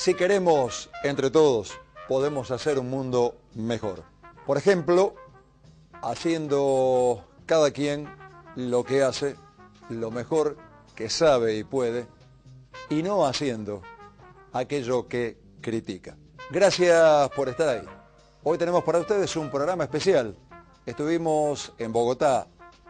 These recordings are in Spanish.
Si queremos, entre todos, podemos hacer un mundo mejor. Por ejemplo, haciendo cada quien lo que hace, lo mejor que sabe y puede, y no haciendo aquello que critica. Gracias por estar ahí. Hoy tenemos para ustedes un programa especial. Estuvimos en Bogotá,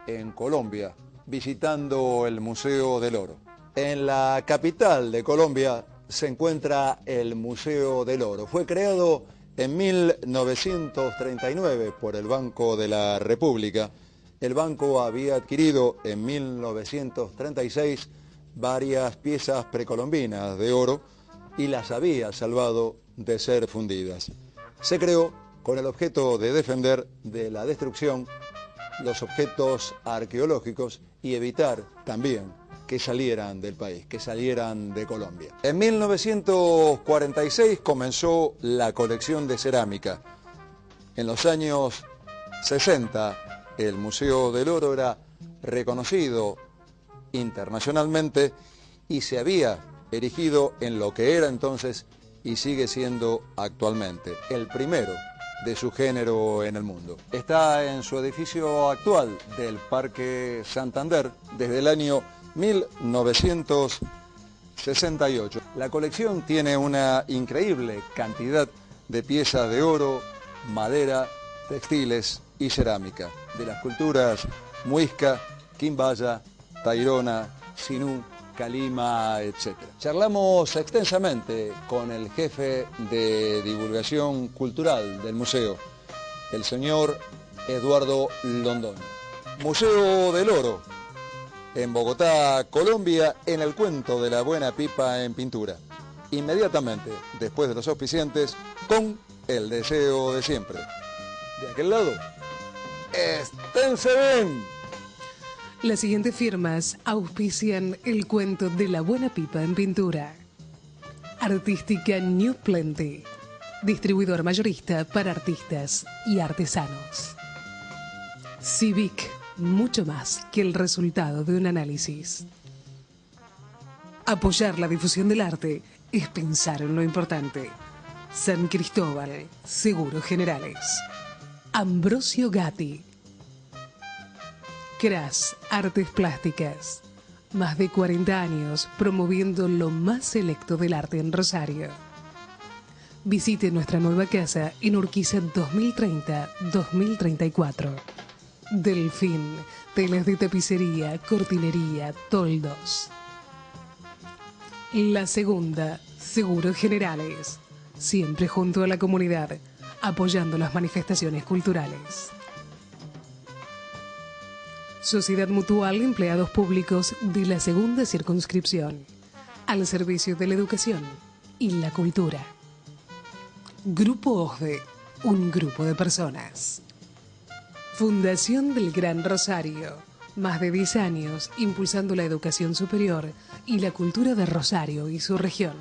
en Colombia, visitando el Museo del Oro. En la capital de Colombia se encuentra el Museo del Oro. Fue creado en 1939 por el Banco de la República. El banco había adquirido en 1936 varias piezas precolombinas de oro y las había salvado de ser fundidas. Se creó con el objeto de defender de la destrucción los objetos arqueológicos y evitar también que salieran del país, que salieran de Colombia. En 1946 comenzó la colección de cerámica. En los años 60 el Museo del Oro era reconocido internacionalmente y se había erigido en lo que era entonces y sigue siendo actualmente el primero de su género en el mundo. Está en su edificio actual del Parque Santander desde el año 1968. La colección tiene una increíble cantidad de piezas de oro, madera, textiles y cerámica, de las culturas muisca, quimbaya, tairona, sinú, calima, etc. Charlamos extensamente con el jefe de divulgación cultural del museo, el señor Eduardo Londoño. Museo del Oro, en Bogotá, Colombia, en el cuento de la buena pipa en pintura. Inmediatamente después de los auspiciantes, con el deseo de siempre. De aquel lado, esténse bien. Las siguientes firmas auspician el cuento de la buena pipa en pintura. Artística New Plenty, distribuidor mayorista para artistas y artesanos. Civic, mucho más que el resultado de un análisis. Apoyar la difusión del arte es pensar en lo importante. San Cristóbal, Seguros Generales. Ambrosio Gatti. Cras, Artes Plásticas. Más de 40 años promoviendo lo más selecto del arte en Rosario. Visite nuestra nueva casa en Urquiza 2030-2034. Delfín, telas de tapicería, cortinería, toldos. La Segunda, Seguros Generales. Siempre junto a la comunidad, apoyando las manifestaciones culturales. Sociedad Mutual Empleados Públicos de la Segunda Circunscripción. Al servicio de la educación y la cultura. Grupo OSDE, un grupo de personas. Fundación del Gran Rosario. Más de 10 años impulsando la educación superior y la cultura de Rosario y su región.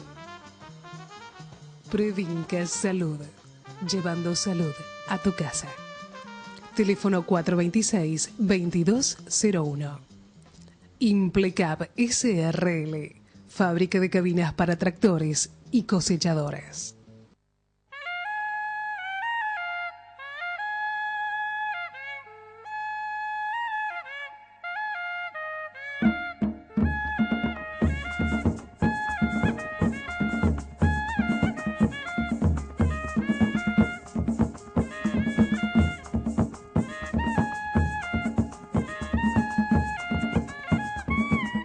Previnca Salud. Llevando salud a tu casa. Teléfono 426-2201. Implecab SRL, fábrica de cabinas para tractores y cosechadoras.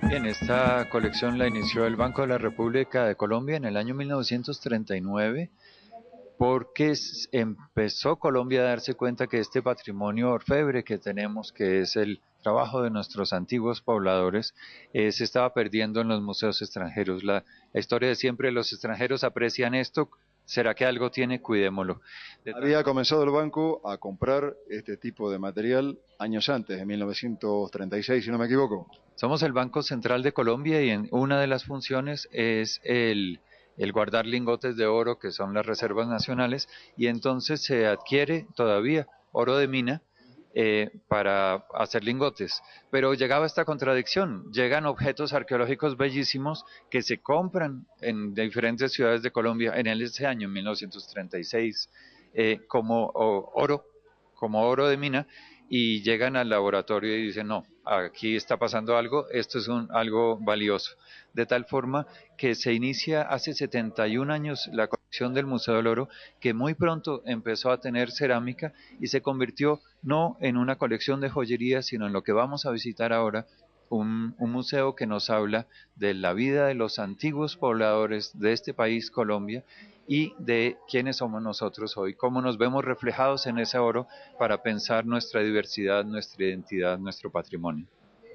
Bien, esta colección la inició el Banco de la República de Colombia en el año 1939 porque empezó Colombia a darse cuenta que este patrimonio orfebre que tenemos, que es el trabajo de nuestros antiguos pobladores, se estaba perdiendo en los museos extranjeros. La historia de siempre, los extranjeros aprecian esto. ¿Será que algo tiene? Cuidémoslo. Había comenzado el banco a comprar este tipo de material años antes, en 1936, si no me equivoco. Somos el Banco Central de Colombia y una de las funciones es el guardar lingotes de oro, que son las reservas nacionales, y entonces se adquiere todavía oro de mina para hacer lingotes. Pero llegaba esta contradicción, llegan objetos arqueológicos bellísimos que se compran en diferentes ciudades de Colombia en ese año, 1936, como oro de mina, y llegan al laboratorio y dicen, no, aquí está pasando algo, esto es algo valioso. De tal forma que se inicia hace 71 años la colección del Museo del Oro, que muy pronto empezó a tener cerámica y se convirtió no en una colección de joyería, sino en lo que vamos a visitar ahora, un museo que nos habla de la vida de los antiguos pobladores de este país, Colombia, y de quiénes somos nosotros hoy, cómo nos vemos reflejados en ese oro para pensar nuestra diversidad, nuestra identidad, nuestro patrimonio.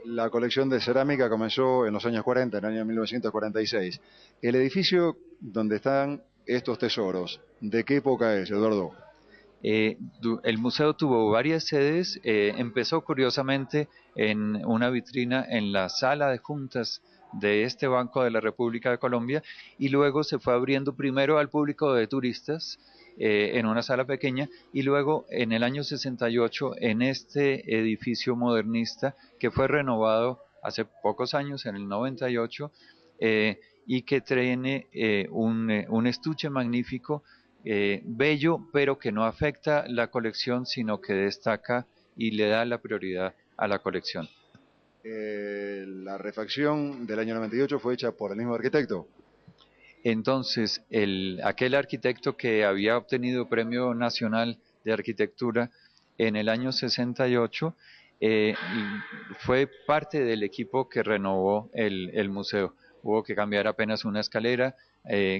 La colección de cerámica comenzó en los años 40, en el año 1946. El edificio donde están estos tesoros, ¿de qué época es, Eduardo? El museo tuvo varias sedes, empezó curiosamente en una vitrina en la sala de juntas de este Banco de la República de Colombia y luego se fue abriendo primero al público de turistas en una sala pequeña y luego en el año 68 en este edificio modernista que fue renovado hace pocos años, en el 98, y que tiene un estuche magnífico, bello, pero que no afecta la colección, sino que destaca y le da la prioridad a la colección. La refacción del año 98 fue hecha por el mismo arquitecto. Entonces, aquel arquitecto que había obtenido Premio Nacional de Arquitectura en el año 68 fue parte del equipo que renovó el museo. Hubo que cambiar apenas una escalera,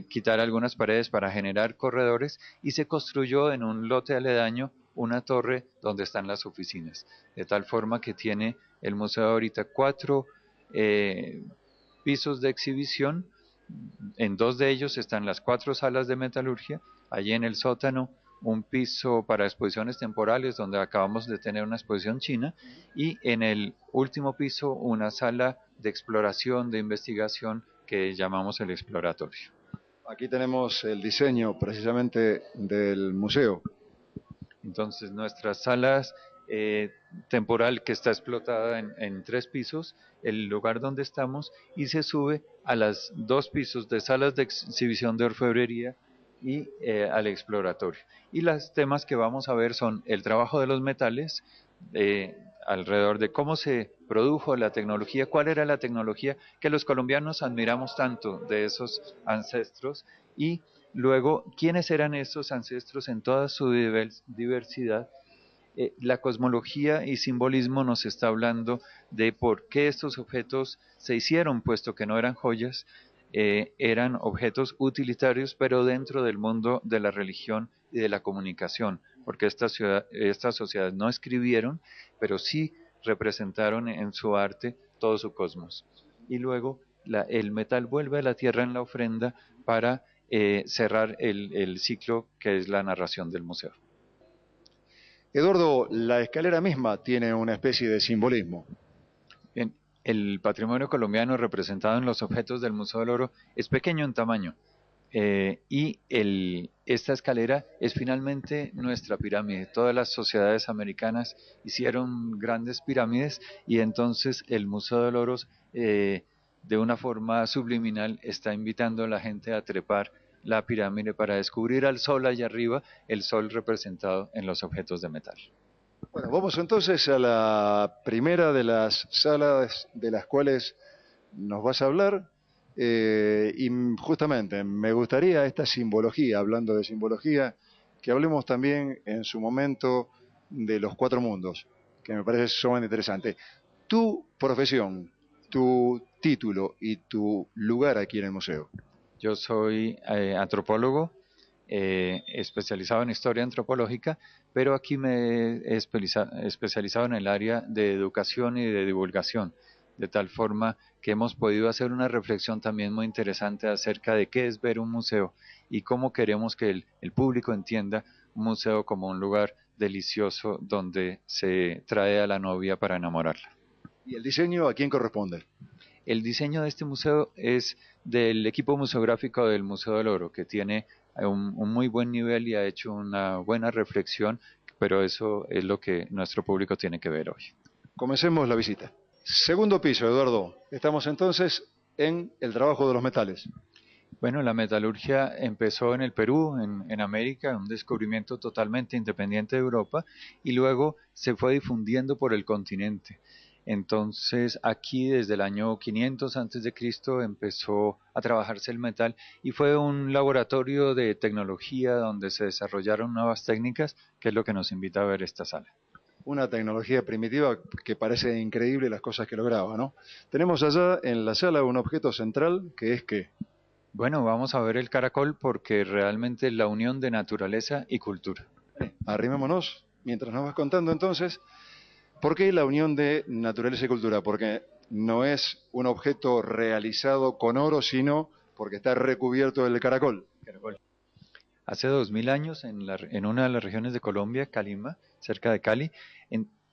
quitar algunas paredes para generar corredores y se construyó en un lote aledaño una torre donde están las oficinas. De tal forma que tiene el museo ahorita 4 pisos de exhibición. En 2 de ellos están las 4 salas de metalurgia, allí en el sótano un piso para exposiciones temporales donde acabamos de tener una exposición china y en el último piso una sala de exploración, de investigación que llamamos el exploratorio. Aquí tenemos el diseño precisamente del museo. Entonces nuestras salas temporal que está explotada en 3 pisos, el lugar donde estamos, y se sube a las 2 pisos de salas de exhibición de orfebrería y al exploratorio. Y los temas que vamos a ver son el trabajo de los metales, alrededor de cómo se produjo la tecnología, cuál era la tecnología que los colombianos admiramos tanto de esos ancestros, y luego quiénes eran esos ancestros en toda su diversidad. La cosmología y simbolismo nos está hablando de por qué estos objetos se hicieron, puesto que no eran joyas, eran objetos utilitarios, pero dentro del mundo de la religión y de la comunicación, porque estas sociedades no escribieron, pero sí representaron en su arte todo su cosmos. Y luego el metal vuelve a la tierra en la ofrenda para cerrar el ciclo que es la narración del museo. Eduardo, la escalera misma tiene una especie de simbolismo. Bien, el patrimonio colombiano representado en los objetos del Museo del Oro es pequeño en tamaño y esta escalera es finalmente nuestra pirámide. Todas las sociedades americanas hicieron grandes pirámides y entonces el Museo del Oro, de una forma subliminal, está invitando a la gente a trepar la pirámide para descubrir al sol allá arriba, el sol representado en los objetos de metal. Bueno, vamos entonces a la primera de las salas de las cuales nos vas a hablar. Y justamente me gustaría esta simbología, hablando de simbología, que hablemos también en su momento de los cuatro mundos, que me parece sumamente interesante. Tu profesión, tu título y tu lugar aquí en el museo. Yo soy antropólogo, especializado en historia antropológica, pero aquí me he especializado en el área de educación y de divulgación, de tal forma que hemos podido hacer una reflexión también muy interesante acerca de qué es ver un museo y cómo queremos que el público entienda un museo como un lugar delicioso donde se trae a la novia para enamorarla. ¿Y el diseño a quién corresponde? El diseño de este museo es del equipo museográfico del Museo del Oro, que tiene un muy buen nivel y ha hecho una buena reflexión, pero eso es lo que nuestro público tiene que ver hoy. Comencemos la visita. Segundo piso, Eduardo. Estamos entonces en el trabajo de los metales. Bueno, la metalurgia empezó en el Perú, en América, un descubrimiento totalmente independiente de Europa, y luego se fue difundiendo por el continente. Entonces, aquí desde el año 500 antes de Cristo empezó a trabajarse el metal y fue un laboratorio de tecnología donde se desarrollaron nuevas técnicas, que es lo que nos invita a ver esta sala. Una tecnología primitiva que parece increíble las cosas que lograba, ¿no? Tenemos allá en la sala un objeto central que es ¿qué? Bueno, vamos a ver el caracol porque realmente es la unión de naturaleza y cultura. Arrimémonos mientras nos vas contando entonces. ¿Por qué la unión de naturaleza y cultura? Porque no es un objeto realizado con oro, sino porque está recubierto del caracol. Hace 2000 años, en una de las regiones de Colombia, Calima, cerca de Cali,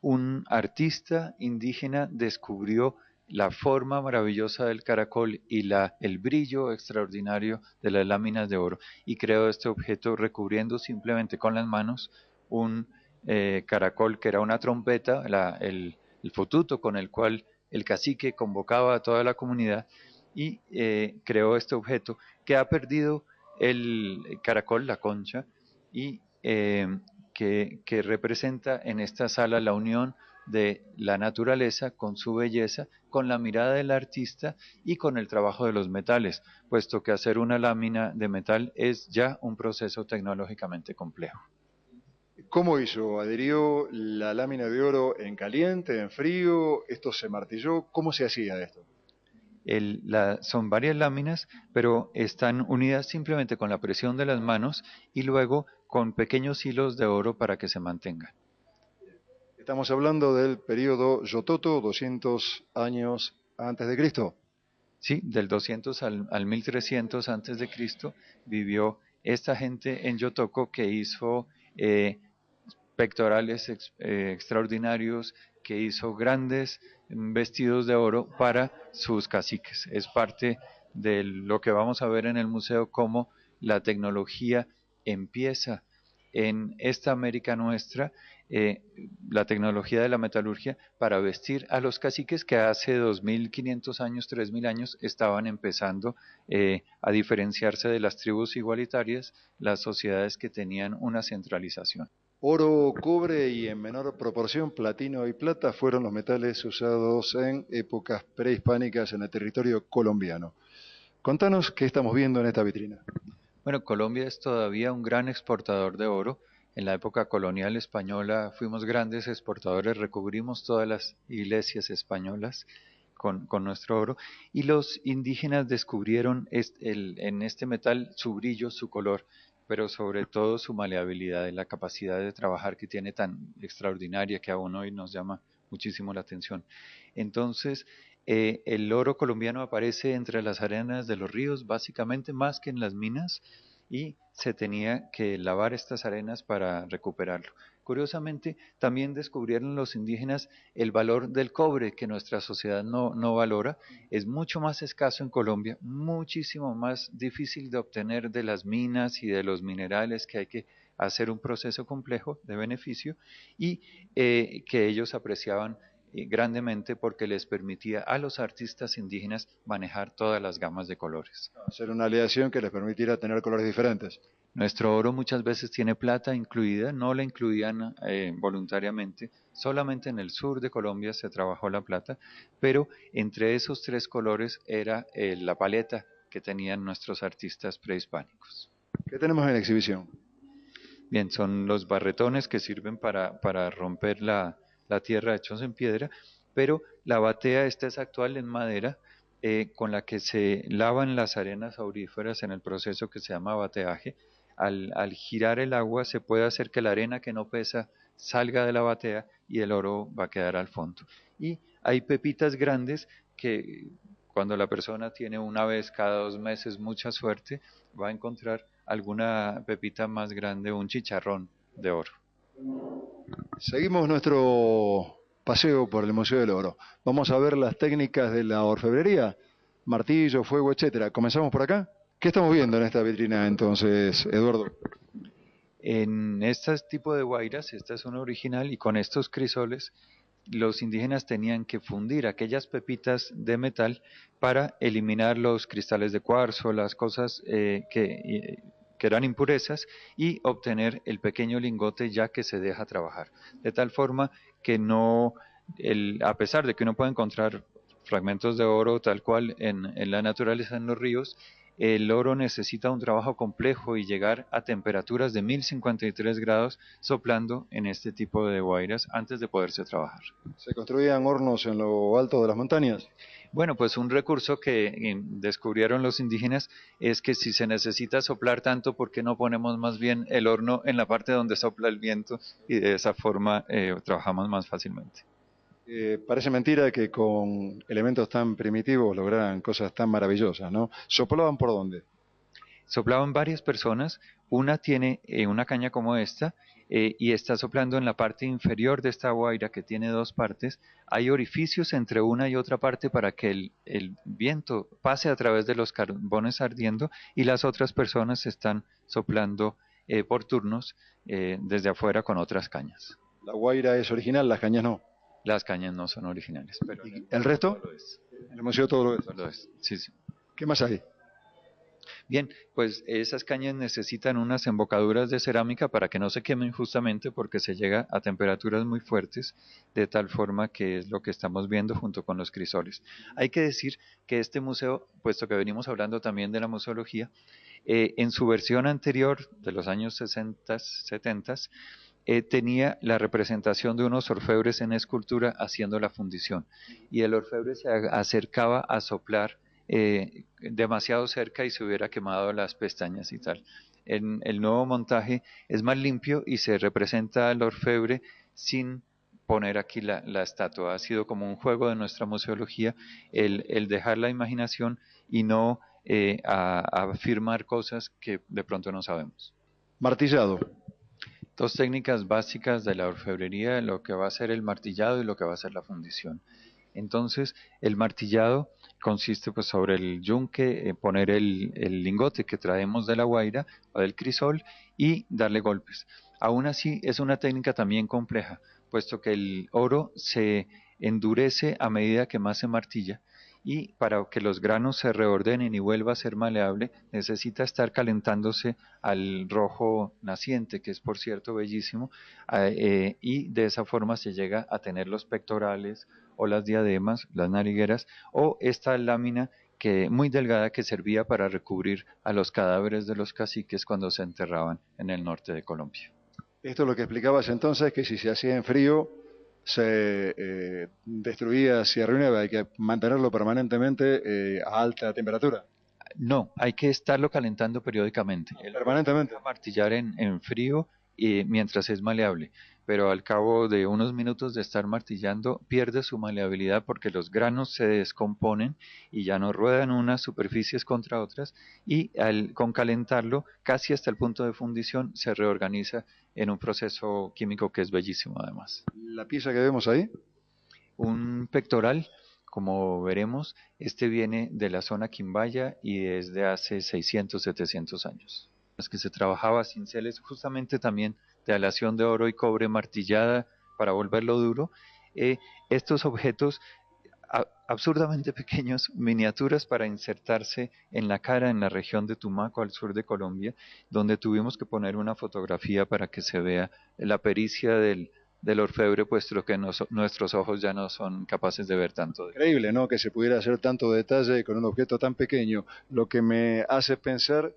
un artista indígena descubrió la forma maravillosa del caracol y el brillo extraordinario de las láminas de oro y creó este objeto recubriendo simplemente con las manos un caracol que era una trompeta, el fotuto con el cual el cacique convocaba a toda la comunidad y creó este objeto que ha perdido el caracol, la concha, y que representa en esta sala la unión de la naturaleza con su belleza, con la mirada del artista y con el trabajo de los metales, puesto que hacer una lámina de metal es ya un proceso tecnológicamente complejo. ¿Cómo hizo? ¿Adherió la lámina de oro en caliente, en frío? ¿Esto se martilló? ¿Cómo se hacía esto? Son varias láminas, pero están unidas simplemente con la presión de las manos y luego con pequeños hilos de oro para que se mantengan. Estamos hablando del periodo Yototo, 200 años antes de Cristo. Sí, del 200 al 1300 antes de Cristo vivió esta gente en Yotoco que hizo pectorales extraordinarios, que hizo grandes vestidos de oro para sus caciques. Es parte de lo que vamos a ver en el museo, cómo la tecnología empieza en esta América nuestra, la tecnología de la metalurgia para vestir a los caciques que hace 2500 años, 3000 años estaban empezando a diferenciarse de las tribus igualitarias, las sociedades que tenían una centralización. Oro, cobre y en menor proporción platino y plata fueron los metales usados en épocas prehispánicas en el territorio colombiano. Contanos qué estamos viendo en esta vitrina. Bueno, Colombia es todavía un gran exportador de oro. En la época colonial española fuimos grandes exportadores, recubrimos todas las iglesias españolas con nuestro oro y los indígenas descubrieron en este metal su brillo, su color, pero sobre todo su maleabilidad y la capacidad de trabajar que tiene tan extraordinaria que aún hoy nos llama muchísimo la atención. Entonces, el oro colombiano aparece entre las arenas de los ríos, básicamente más que en las minas, y se tenía que lavar estas arenas para recuperarlo. Curiosamente, también descubrieron los indígenas el valor del cobre que nuestra sociedad no valora. Es mucho más escaso en Colombia, muchísimo más difícil de obtener de las minas y de los minerales que hay que hacer un proceso complejo de beneficio y que ellos apreciaban grandemente porque les permitía a los artistas indígenas manejar todas las gamas de colores. Hacer una aleación que les permitiera tener colores diferentes. Nuestro oro muchas veces tiene plata incluida, no la incluían voluntariamente, solamente en el sur de Colombia se trabajó la plata, pero entre esos tres colores era la paleta que tenían nuestros artistas prehispánicos. ¿Qué tenemos en la exhibición? Bien, son los barretones que sirven para romper la tierra hechos en piedra, pero la batea esta es actual en madera, con la que se lavan las arenas auríferas en el proceso que se llama bateaje. Al girar el agua se puede hacer que la arena que no pesa salga de la batea y el oro va a quedar al fondo. Y hay pepitas grandes que cuando la persona tiene una vez cada 2 meses mucha suerte, va a encontrar alguna pepita más grande, un chicharrón de oro. Seguimos nuestro paseo por el Museo del Oro. Vamos a ver las técnicas de la orfebrería, martillo, fuego, etcétera. ¿Comenzamos por acá? ¿Qué estamos viendo en esta vitrina entonces, Eduardo? En este tipo de guairas, esta es una original, y con estos crisoles, los indígenas tenían que fundir aquellas pepitas de metal para eliminar los cristales de cuarzo, las cosas que eran impurezas, y obtener el pequeño lingote ya que se deja trabajar. De tal forma que no, a pesar de que uno puede encontrar fragmentos de oro tal cual en la naturaleza, en los ríos, el oro necesita un trabajo complejo y llegar a temperaturas de 1053 grados soplando en este tipo de guairas antes de poderse trabajar. ¿Se construían hornos en lo alto de las montañas? Bueno, pues un recurso que descubrieron los indígenas es que si se necesita soplar tanto, ¿por qué no ponemos más bien el horno en la parte donde sopla el viento y de esa forma trabajamos más fácilmente? Parece mentira que con elementos tan primitivos lograran cosas tan maravillosas, ¿no? ¿Soplaban por dónde? Soplaban varias personas, una tiene una caña como esta y está soplando en la parte inferior de esta guaira que tiene dos partes. Hay orificios entre una y otra parte para que el viento pase a través de los carbones ardiendo y las otras personas están soplando por turnos desde afuera con otras cañas. La guaira es original, las cañas no. Las cañas no son originales, pero ¿El resto? todo lo es. En el museo todo lo es. Todo lo es. Sí, sí. ¿Qué más hay? Bien, pues esas cañas necesitan unas embocaduras de cerámica para que no se quemen justamente porque se llega a temperaturas muy fuertes, de tal forma que es lo que estamos viendo junto con los crisoles. Hay que decir que este museo, puesto que venimos hablando también de la museología, en su versión anterior de los años 60, 70, tenía la representación de unos orfebres en escultura haciendo la fundición y el orfebre se acercaba a soplar demasiado cerca y se hubiera quemado las pestañas y tal. En el nuevo montaje es más limpio y se representa al orfebre sin poner aquí la estatua. Ha sido como un juego de nuestra museología el dejar la imaginación y no a afirmar cosas que de pronto no sabemos. Martillado. Dos técnicas básicas de la orfebrería, lo que va a ser el martillado y lo que va a ser la fundición. Entonces, el martillado consiste pues sobre el yunque, poner el lingote que traemos de la guaira o del crisol y darle golpes. Aún así, es una técnica también compleja, puesto que el oro se endurece a medida que más se martilla y para que los granos se reordenen y vuelva a ser maleable, necesita estar calentándose al rojo naciente, que es por cierto bellísimo, y de esa forma se llega a tener los pectorales o las diademas, las narigueras, o esta lámina muy delgada que servía para recubrir a los cadáveres de los caciques cuando se enterraban en el norte de Colombia. Esto es lo que explicabas entonces, que si se hacía en frío se destruía, se arruinaba, hay que mantenerlo permanentemente a alta temperatura. No, hay que estarlo calentando periódicamente. Permanentemente. Martillar en frío mientras es maleable. pero al cabo de unos minutos de estar martillando pierde su maleabilidad porque los granos se descomponen y ya no ruedan unas superficies contra otras y con calentarlo casi hasta el punto de fundición se reorganiza en un proceso químico que es bellísimo además. La pieza que vemos ahí, Un pectoral, como veremos, este viene de la zona Quimbaya y es de hace 600, 700 años. Los que se trabajaba cinceles justamente también de aleación de oro y cobre martillada para volverlo duro. Estos objetos absurdamente pequeños, miniaturas para insertarse en la cara en la región de Tumaco, al sur de Colombia, donde tuvimos que poner una fotografía para que se vea la pericia del orfebre, puesto que nuestros ojos ya no son capaces de ver tanto. increíble, ¿no? Que se pudiera hacer tanto detalle con un objeto tan pequeño, lo que me hace pensar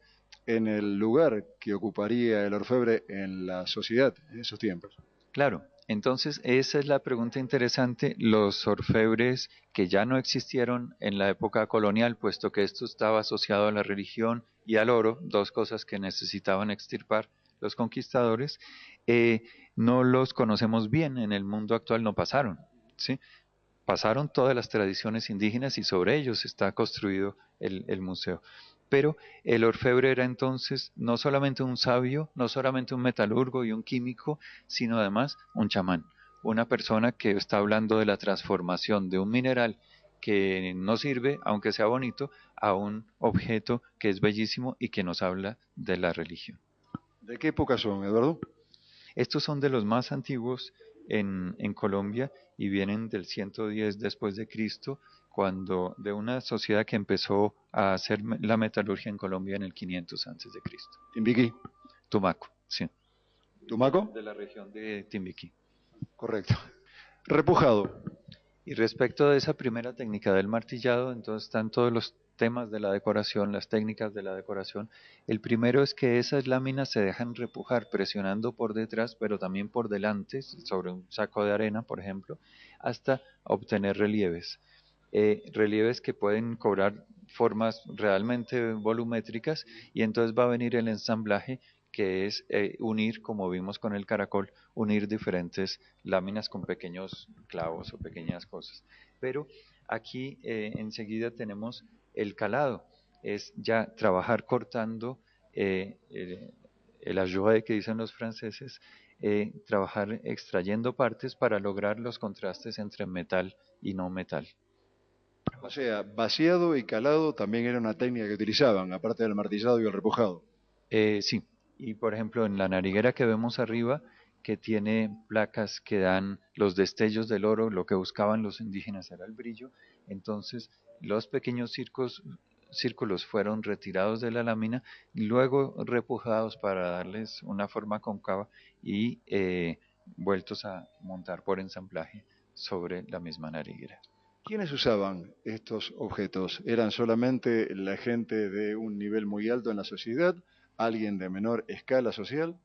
en el lugar que ocuparía el orfebre en la sociedad en esos tiempos. Claro, entonces esa es la pregunta interesante. Los orfebres que ya no existieron en la época colonial, puesto que esto estaba asociado a la religión y al oro, dos cosas que necesitaban extirpar los conquistadores, no los conocemos bien, en el mundo actual no pasaron, ¿sí? Pasaron todas las tradiciones indígenas y sobre ellos está construido el museo. Pero el orfebre era entonces no solamente un sabio, no solamente un metalurgo y un químico, sino además un chamán, una persona que está hablando de la transformación de un mineral que no sirve, aunque sea bonito, a un objeto que es bellísimo y que nos habla de la religión. ¿De qué época son, Eduardo? Estos son de los más antiguos en Colombia y vienen del 110 después de Cristo, cuando de una sociedad que empezó a hacer la metalurgia en Colombia en el 500 antes de Cristo. Timbiquí. Tumaco, sí. ¿Tumaco? De la región de Timbiquí. Correcto. Repujado. Y respecto de esa primera técnica del martillado, entonces están todos los temas de la decoración, las técnicas de la decoración. El primero es que esas láminas se dejan repujar presionando por detrás, pero también por delante, sobre un saco de arena, por ejemplo, hasta obtener relieves. Relieves que pueden cobrar formas realmente volumétricas y entonces va a venir el ensamblaje que es unir, como vimos con el caracol, unir diferentes láminas con pequeños clavos o pequeñas cosas. Pero aquí enseguida tenemos el calado, es ya trabajar cortando el ajouré que dicen los franceses, trabajar extrayendo partes para lograr los contrastes entre metal y no metal. O sea, vaciado y calado también era una técnica que utilizaban, aparte del martillado y el repujado. Sí, y por ejemplo en la nariguera que vemos arriba, que tiene placas que dan los destellos del oro, lo que buscaban los indígenas era el brillo, entonces los pequeños círculos fueron retirados de la lámina y luego repujados para darles una forma cóncava y vueltos a montar por ensamblaje sobre la misma nariguera. ¿Quiénes usaban estos objetos? ¿Eran solamente la gente de un nivel muy alto en la sociedad? ¿Alguien de menor escala social?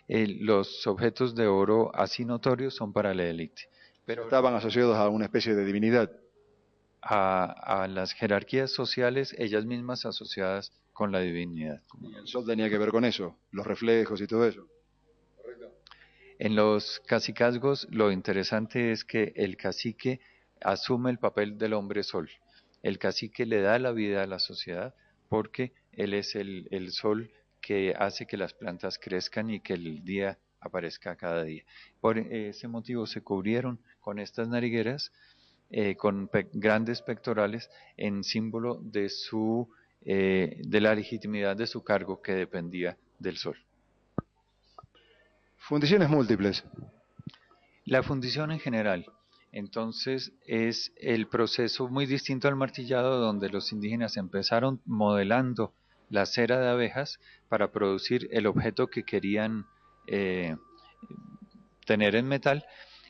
Los objetos de oro así notorios son para la élite, Pero estaban asociados a una especie de divinidad. A las jerarquías sociales, ellas mismas asociadas con la divinidad. Y el sol tenía que ver con eso, los reflejos y todo eso. En los cacicazgos lo interesante es que el cacique asume el papel del hombre sol. El cacique le da la vida a la sociedad porque él es el sol que hace que las plantas crezcan y que el día aparezca cada día. Por ese motivo se cubrieron con estas narigueras, con grandes pectorales en símbolo de la legitimidad de su cargo que dependía del sol. Fundiciones múltiples. La fundición en general, entonces, es el proceso muy distinto al martillado, donde los indígenas empezaron modelando la cera de abejas para producir el objeto que querían tener en metal.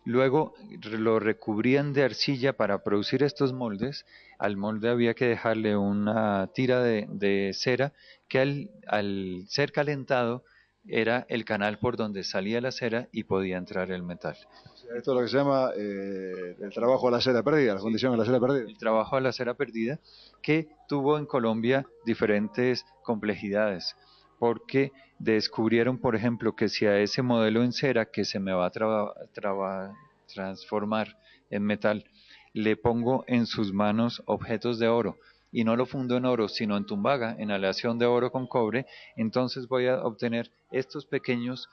Luego lo recubrían de arcilla para producir estos moldes. Al molde había que dejarle una tira de cera que al ser calentado era el canal por donde salía la cera y podía entrar el metal. O sea, esto es lo que se llama el trabajo a la cera perdida, la fundición a la cera perdida. El trabajo a la cera perdida, que tuvo en Colombia diferentes complejidades, porque descubrieron, por ejemplo, que si a ese modelo en cera que se me va a transformar en metal, le pongo en sus manos objetos de oro y no lo fundo en oro, sino en tumbaga, en aleación de oro con cobre, entonces voy a obtener estos pequeños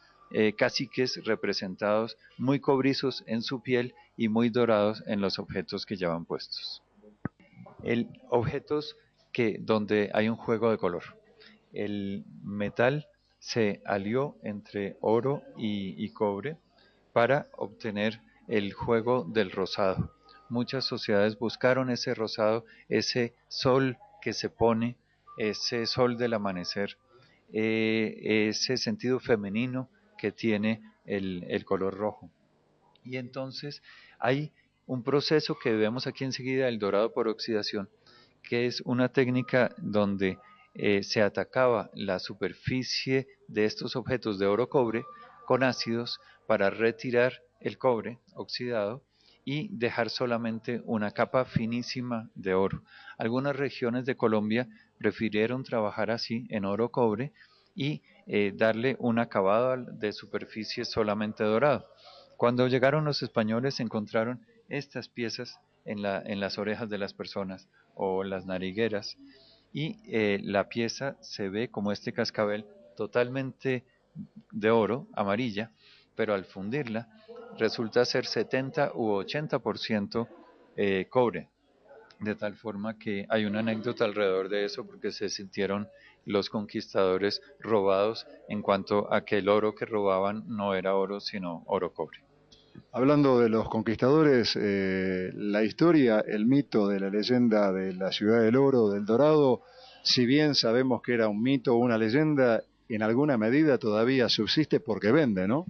caciques representados muy cobrizos en su piel y muy dorados en los objetos que llevan puestos. Objetos donde hay un juego de color. El metal se alió entre oro y cobre para obtener el juego del rosado. Muchas sociedades buscaron ese rosado, ese sol que se pone, ese sol del amanecer, ese sentido femenino que tiene el color rojo. Y entonces hay un proceso que vemos aquí enseguida, el dorado por oxidación, que es una técnica donde se atacaba la superficie de estos objetos de oro-cobre con ácidos para retirar el cobre oxidado y dejar solamente una capa finísima de oro. Algunas regiones de Colombia prefirieron trabajar así en oro-cobre y darle un acabado de superficie solamente dorado. Cuando llegaron los españoles encontraron estas piezas en las orejas de las personas o las narigueras y la pieza se ve como este cascabel totalmente de oro, amarilla, pero al fundirla resulta ser 70 u 80% cobre, de tal forma que hay una anécdota alrededor de eso porque se sintieron los conquistadores robados en cuanto a que el oro que robaban no era oro sino oro cobre. Hablando de los conquistadores, la historia, el mito de la leyenda de la ciudad del oro, del dorado, si bien sabemos que era un mito o una leyenda, en alguna medida todavía subsiste porque vende, ¿no?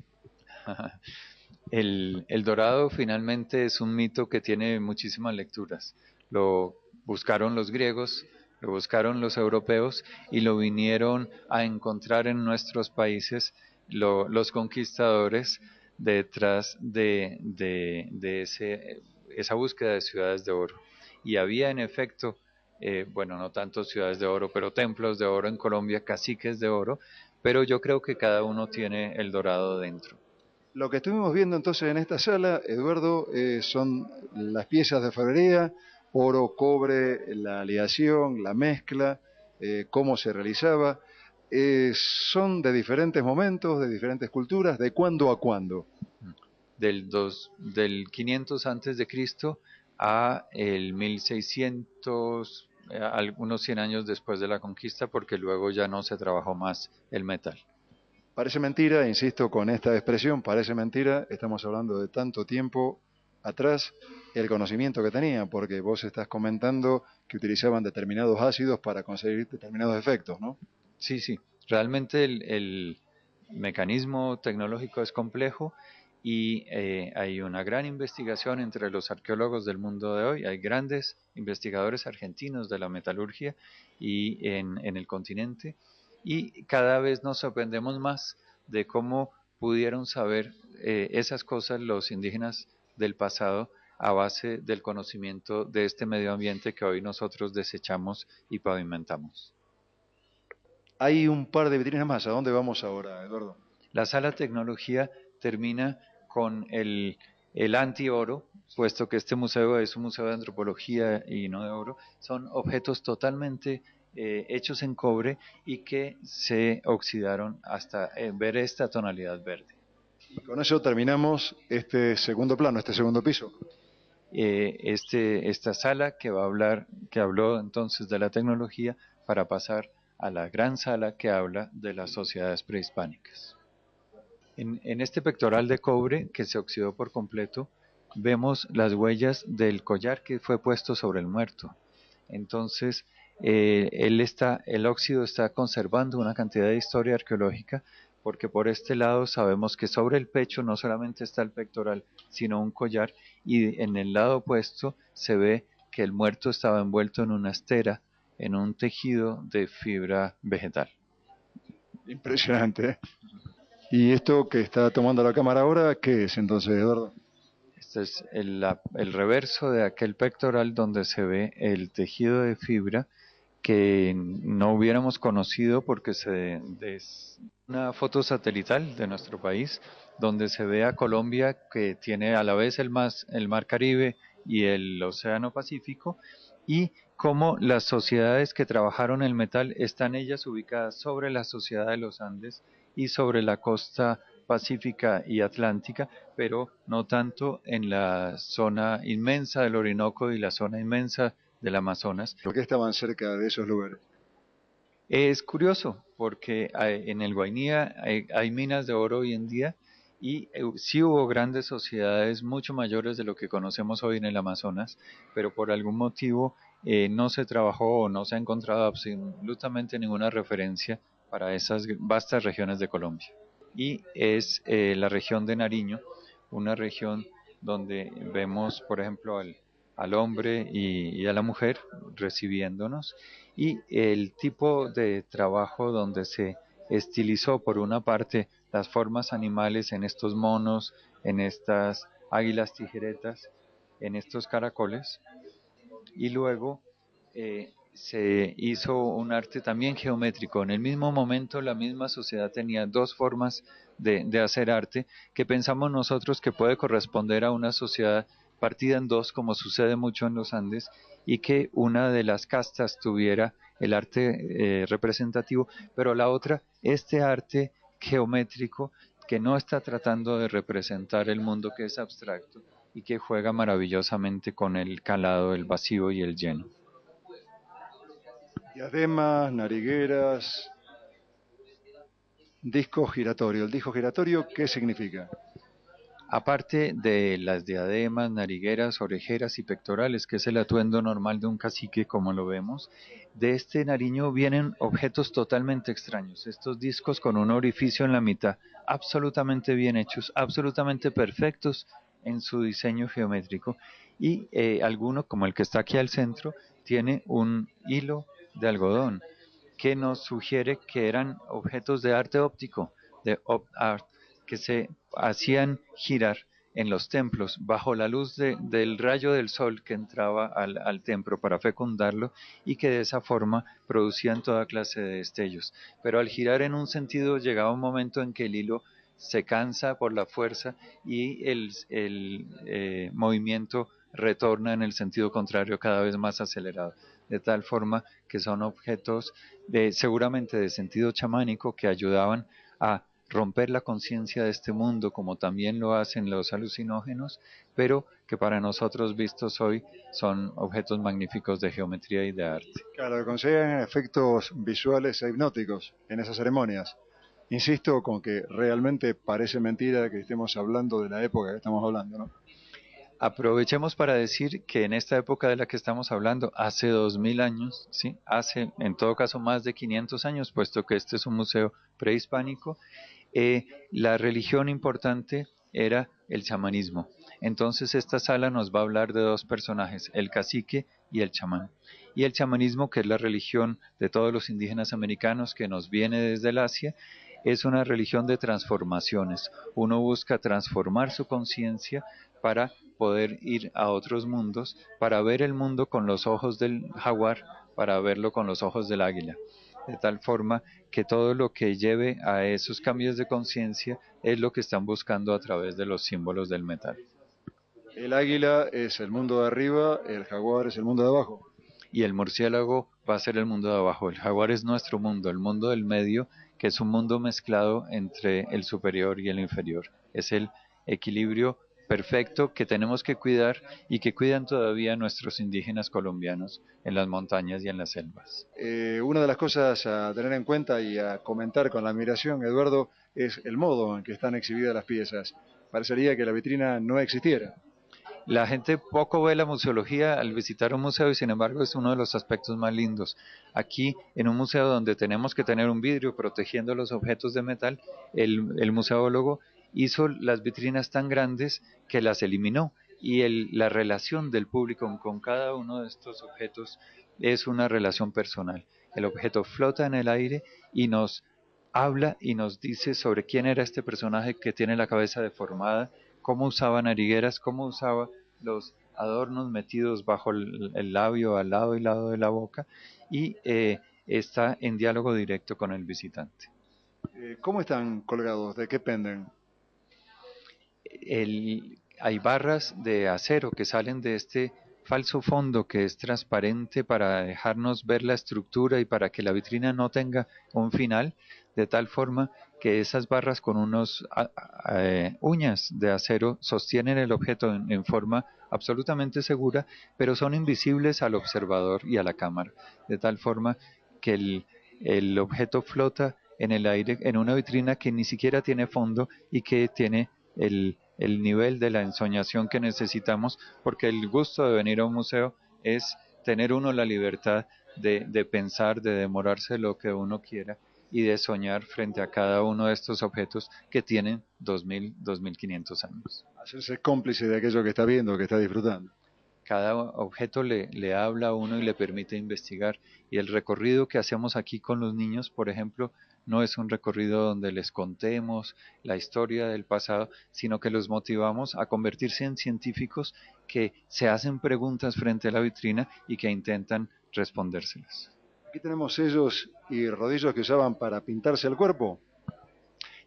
El dorado finalmente es un mito que tiene muchísimas lecturas. Lo buscaron los griegos, lo buscaron los europeos y lo vinieron a encontrar en nuestros países los conquistadores detrás de esa búsqueda de ciudades de oro. Y había en efecto, bueno, no tanto ciudades de oro, pero templos de oro en Colombia, caciques de oro, pero yo creo que cada uno tiene el dorado dentro. Lo que estuvimos viendo entonces en esta sala, Eduardo, son las piezas de orfebrería, oro, cobre, la aleación, la mezcla, cómo se realizaba. Son de diferentes momentos, de diferentes culturas, ¿de cuándo a cuándo? Del 500 antes de Cristo a el 1600, algunos 100 años después de la conquista, porque luego ya no se trabajó más el metal. Parece mentira, insisto con esta expresión, parece mentira, estamos hablando de tanto tiempo atrás, el conocimiento que tenían, porque vos estás comentando que utilizaban determinados ácidos para conseguir determinados efectos, ¿no? Sí, sí, realmente el mecanismo tecnológico es complejo y hay una gran investigación entre los arqueólogos del mundo de hoy, hay grandes investigadores argentinos de la metalurgia y en el continente, y cada vez nos sorprendemos más de cómo pudieron saber esas cosas los indígenas del pasado a base del conocimiento de este medio ambiente que hoy nosotros desechamos y pavimentamos. Hay un par de vitrinas más. ¿A dónde vamos ahora, Eduardo? La sala tecnología termina con el anti-oro, puesto que este museo es un museo de antropología y no de oro. Son objetos totalmente hechos en cobre y que se oxidaron hasta ver esta tonalidad verde. Y con eso terminamos este segundo plano, este segundo piso. Esta sala que va a hablar, que habló entonces de la tecnología, para pasar a la gran sala que habla de las sociedades prehispánicas. En este pectoral de cobre que se oxidó por completo, vemos las huellas del collar que fue puesto sobre el muerto. Entonces, el óxido está conservando una cantidad de historia arqueológica, porque por este lado sabemos que sobre el pecho no solamente está el pectoral, sino un collar, y en el lado opuesto se ve que el muerto estaba envuelto en una estera, en un tejido de fibra vegetal. Impresionante, ¿eh? ¿Y esto que está tomando la cámara ahora, qué es entonces, Eduardo? Este es el reverso de aquel pectoral donde se ve el tejido de fibra que no hubiéramos conocido porque es una foto satelital de nuestro país donde se ve a Colombia que tiene a la vez el mar Caribe y el Océano Pacífico y cómo las sociedades que trabajaron el metal están ellas ubicadas sobre la sociedad de los Andes y sobre la costa pacífica y atlántica, pero no tanto en la zona inmensa del Orinoco y la zona inmensa del Amazonas. ¿Por qué estaban cerca de esos lugares? Es curioso porque en el Guainía hay minas de oro hoy en día y sí hubo grandes sociedades mucho mayores de lo que conocemos hoy en el Amazonas, pero por algún motivo no se trabajó o no se ha encontrado absolutamente ninguna referencia para esas vastas regiones de Colombia. Y es la región de Nariño, una región donde vemos, por ejemplo, al hombre y a la mujer recibiéndonos y el tipo de trabajo donde se estilizó por una parte las formas animales en estos monos, en estas águilas tijeretas, en estos caracoles y luego se hizo un arte también geométrico. En el mismo momento la misma sociedad tenía dos formas de hacer arte que pensamos nosotros que puede corresponder a una sociedad partida en dos, como sucede mucho en los Andes, y que una de las castas tuviera el arte representativo, pero la otra, este arte geométrico que no está tratando de representar el mundo que es abstracto y que juega maravillosamente con el calado, el vacío y el lleno. Diademas, narigueras, disco giratorio. ¿El disco giratorio qué significa? Aparte de las diademas, narigueras, orejeras y pectorales, que es el atuendo normal de un cacique como lo vemos, de este Nariño vienen objetos totalmente extraños. Estos discos con un orificio en la mitad, absolutamente bien hechos, absolutamente perfectos en su diseño geométrico. Y alguno, como el que está aquí al centro, tiene un hilo de algodón que nos sugiere que eran objetos de arte óptico, de op art, que se hacían girar en los templos bajo la luz del rayo del sol que entraba al templo para fecundarlo y que de esa forma producían toda clase de destellos. Pero al girar en un sentido llegaba un momento en que el hilo se cansa por la fuerza y el movimiento retorna en el sentido contrario cada vez más acelerado, de tal forma que son objetos seguramente de sentido chamánico que ayudaban a romper la conciencia de este mundo, como también lo hacen los alucinógenos, pero que para nosotros vistos hoy son objetos magníficos de geometría y de arte. Claro, que consiguen efectos visuales e hipnóticos en esas ceremonias. Insisto con que realmente parece mentira que estemos hablando de la época que estamos hablando, ¿no? Aprovechemos para decir que en esta época de la que estamos hablando, hace 2000 años, ¿sí? Hace en todo caso más de 500 años, puesto que este es un museo prehispánico, la religión importante era el chamanismo. Entonces esta sala nos va a hablar de dos personajes, el cacique y el chamán. Y el chamanismo, que es la religión de todos los indígenas americanos que nos viene desde el Asia, es una religión de transformaciones. Uno busca transformar su conciencia para poder ir a otros mundos, para ver el mundo con los ojos del jaguar, para verlo con los ojos del águila. De tal forma que todo lo que lleve a esos cambios de conciencia es lo que están buscando a través de los símbolos del metal. El águila es el mundo de arriba, el jaguar es el mundo de abajo. Y el murciélago va a ser el mundo de abajo. El jaguar es nuestro mundo, el mundo del medio, que es un mundo mezclado entre el superior y el inferior. Es el equilibrio perfecto que tenemos que cuidar y que cuidan todavía nuestros indígenas colombianos en las montañas y en las selvas. Una de las cosas a tener en cuenta y a comentar con la admiración, Eduardo, es el modo en que están exhibidas las piezas. Parecería que la vitrina no existiera. La gente poco ve la museología al visitar un museo y sin embargo es uno de los aspectos más lindos. Aquí en un museo donde tenemos que tener un vidrio protegiendo los objetos de metal, el museólogo hizo las vitrinas tan grandes que las eliminó y la relación del público con cada uno de estos objetos es una relación personal. El objeto flota en el aire y nos habla y nos dice sobre quién era este personaje que tiene la cabeza deformada, cómo usaba narigueras, cómo usaba los adornos metidos bajo el labio, al lado y lado de la boca, y está en diálogo directo con el visitante. ¿Cómo están colgados? ¿De qué penden? Hay barras de acero que salen de este falso fondo que es transparente para dejarnos ver la estructura y para que la vitrina no tenga un final, de tal forma que esas barras con unos uñas de acero sostienen el objeto en forma absolutamente segura, pero son invisibles al observador y a la cámara, de tal forma que el objeto flota en el aire en una vitrina que ni siquiera tiene fondo y que tiene el nivel de la ensoñación que necesitamos, porque el gusto de venir a un museo es tener uno la libertad de pensar, de demorarse lo que uno quiera y de soñar frente a cada uno de estos objetos que tienen 2000, 2500 años. Hacerse cómplice de aquello que está viendo, que está disfrutando. Cada objeto le habla a uno y le permite investigar. Y el recorrido que hacemos aquí con los niños, por ejemplo, no es un recorrido donde les contemos la historia del pasado, sino que los motivamos a convertirse en científicos que se hacen preguntas frente a la vitrina y que intentan respondérselas. Aquí tenemos sellos y rodillos que usaban para pintarse el cuerpo.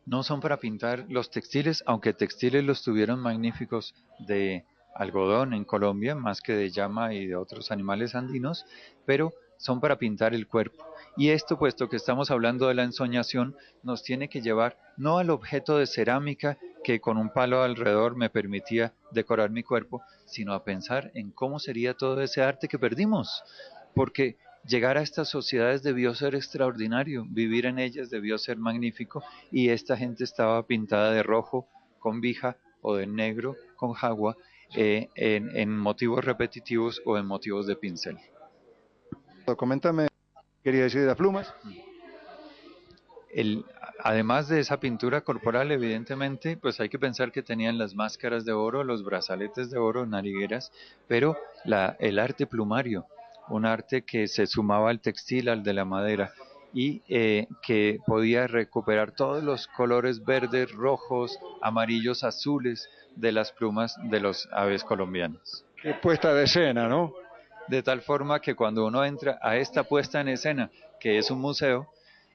No son para pintar los textiles, aunque textiles los tuvieron magníficos de algodón en Colombia, más que de llama y de otros animales andinos, pero son para pintar el cuerpo. Y esto, puesto que estamos hablando de la ensoñación, nos tiene que llevar no al objeto de cerámica que con un palo alrededor me permitía decorar mi cuerpo, sino a pensar en cómo sería todo ese arte que perdimos. Porque llegar a estas sociedades debió ser extraordinario, vivir en ellas debió ser magnífico, y esta gente estaba pintada de rojo con vija o de negro con jagua, en motivos repetitivos o en motivos de pincel. Coméntame, quería decir de las plumas. El, Además de esa pintura corporal, evidentemente, pues hay que pensar que tenían las máscaras de oro, los brazaletes de oro, narigueras, pero el arte plumario, un arte que se sumaba al textil, al de la madera, y que podía recuperar todos los colores verdes, rojos, amarillos, azules de las plumas de los aves colombianas. Qué puesta de escena, ¿no? De tal forma que cuando uno entra a esta puesta en escena, que es un museo,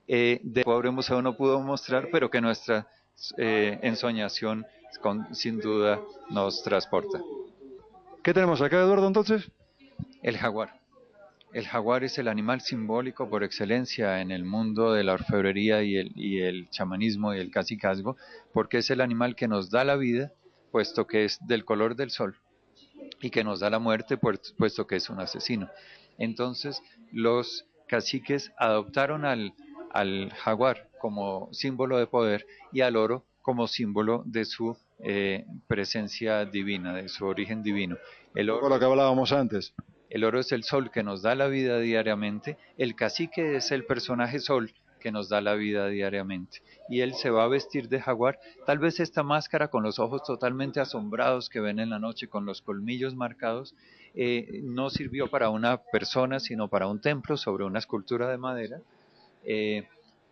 de pobre museo no pudo mostrar, pero que nuestra ensoñación sin duda nos transporta. ¿Qué tenemos acá, Eduardo, entonces? El jaguar. El jaguar es el animal simbólico por excelencia en el mundo de la orfebrería y el chamanismo y el cacicazgo, porque es el animal que nos da la vida, puesto que es del color del sol, y que nos da la muerte, puesto que es un asesino. Entonces, los caciques adoptaron al jaguar como símbolo de poder y al oro como símbolo de su presencia divina, de su origen divino. Lo que hablábamos antes. El oro es el sol que nos da la vida diariamente, el cacique es el personaje sol que nos da la vida diariamente. Y él se va a vestir de jaguar, tal vez esta máscara con los ojos totalmente asombrados que ven en la noche, con los colmillos marcados, no sirvió para una persona, sino para un templo sobre una escultura de madera.